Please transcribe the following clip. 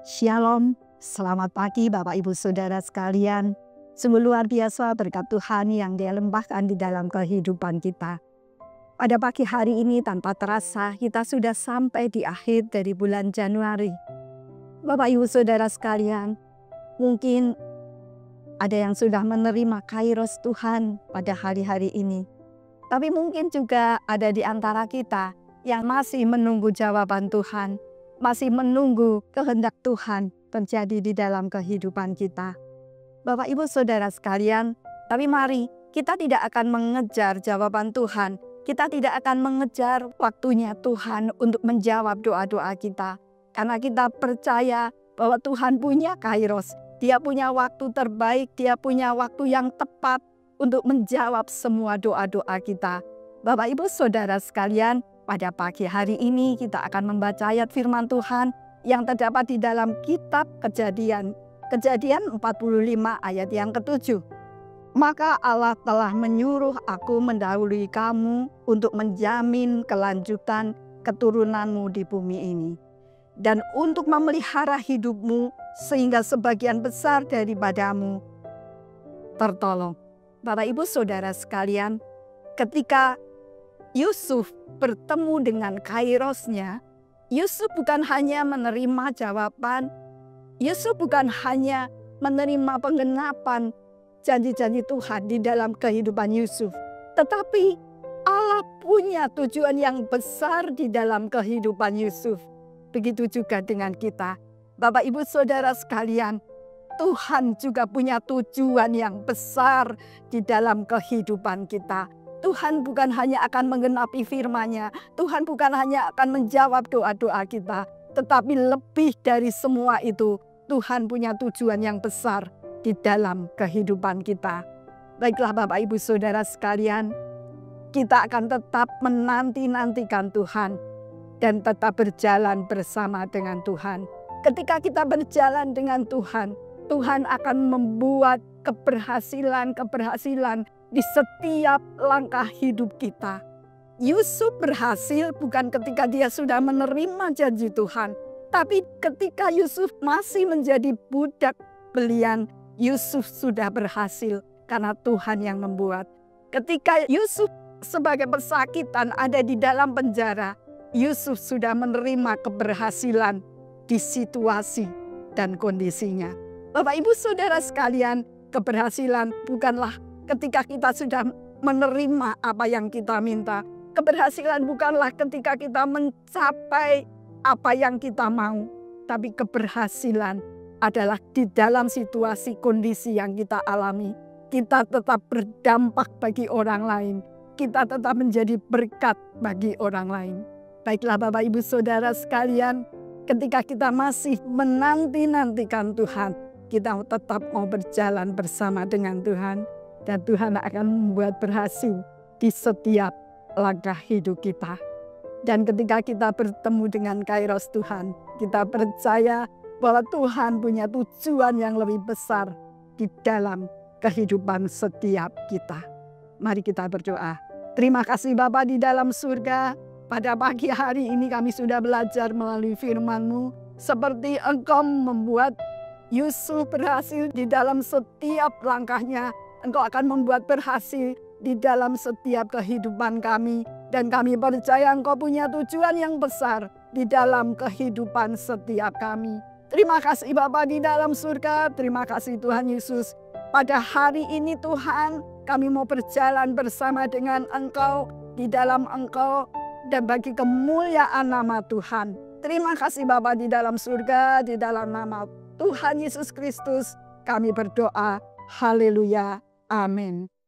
Shalom, selamat pagi Bapak Ibu Saudara sekalian. Sungguh luar biasa berkat Tuhan yang Dia limpahkan di dalam kehidupan kita. Pada pagi hari ini tanpa terasa kita sudah sampai di akhir dari bulan Januari. Bapak Ibu Saudara sekalian, mungkin ada yang sudah menerima kairos Tuhan pada hari-hari ini. Tapi mungkin juga ada di antara kita yang masih menunggu jawaban Tuhan, masih menunggu kehendak Tuhan terjadi di dalam kehidupan kita. Bapak Ibu Saudara sekalian, tapi mari kita tidak akan mengejar jawaban Tuhan. Kita tidak akan mengejar waktunya Tuhan untuk menjawab doa-doa kita. Karena kita percaya bahwa Tuhan punya kairos. Dia punya waktu terbaik, Dia punya waktu yang tepat untuk menjawab semua doa-doa kita. Bapak Ibu Saudara sekalian, pada pagi hari ini kita akan membaca ayat firman Tuhan yang terdapat di dalam kitab Kejadian. Kejadian 45 ayat yang ke-7. Maka Allah telah menyuruh aku mendahului kamu untuk menjamin kelanjutan keturunanmu di bumi ini. Dan untuk memelihara hidupmu sehingga sebagian besar daripadamu tertolong. Bapak Ibu Saudara sekalian, ketika Yusuf bertemu dengan kairosnya, Yusuf bukan hanya menerima jawaban, Yusuf bukan hanya menerima penggenapan janji-janji Tuhan di dalam kehidupan Yusuf, tetapi Allah punya tujuan yang besar di dalam kehidupan Yusuf. Begitu juga dengan kita. Bapak Ibu Saudara sekalian, Tuhan juga punya tujuan yang besar di dalam kehidupan kita. Tuhan bukan hanya akan menggenapi firman-Nya, Tuhan bukan hanya akan menjawab doa-doa kita, tetapi lebih dari semua itu, Tuhan punya tujuan yang besar di dalam kehidupan kita. Baiklah Bapak Ibu Saudara sekalian, kita akan tetap menanti-nantikan Tuhan dan tetap berjalan bersama dengan Tuhan. Ketika kita berjalan dengan Tuhan, Tuhan akan membuat keberhasilan di setiap langkah hidup kita. Yusuf berhasil bukan ketika dia sudah menerima janji Tuhan, tapi ketika Yusuf masih menjadi budak belian, Yusuf sudah berhasil karena Tuhan yang membuat. Ketika Yusuf sebagai pesakitan ada di dalam penjara, Yusuf sudah menerima keberhasilan di situasi dan kondisinya. Bapak Ibu Saudara sekalian, keberhasilan bukanlah ketika kita sudah menerima apa yang kita minta. Keberhasilan bukanlah ketika kita mencapai apa yang kita mau. Tapi keberhasilan adalah di dalam situasi kondisi yang kita alami. Kita tetap berdampak bagi orang lain. Kita tetap menjadi berkat bagi orang lain. Baiklah Bapak Ibu Saudara sekalian, ketika kita masih menanti-nantikan Tuhan, kita tetap mau berjalan bersama dengan Tuhan. Dan Tuhan akan membuat berhasil di setiap langkah hidup kita. Dan ketika kita bertemu dengan kairos Tuhan, kita percaya bahwa Tuhan punya tujuan yang lebih besar di dalam kehidupan setiap kita. Mari kita berdoa. Terima kasih Bapa di dalam surga. Pada pagi hari ini kami sudah belajar melalui firman-Mu. Seperti Engkau membuat Yusuf berhasil di dalam setiap langkahnya, Engkau akan membuat berhasil di dalam setiap kehidupan kami. Dan kami percaya Engkau punya tujuan yang besar di dalam kehidupan setiap kami. Terima kasih Bapa di dalam surga. Terima kasih Tuhan Yesus. Pada hari ini Tuhan, kami mau berjalan bersama dengan Engkau, di dalam Engkau, dan bagi kemuliaan nama Tuhan. Terima kasih Bapa di dalam surga, di dalam nama Tuhan Yesus Kristus, kami berdoa. Haleluya. Amin.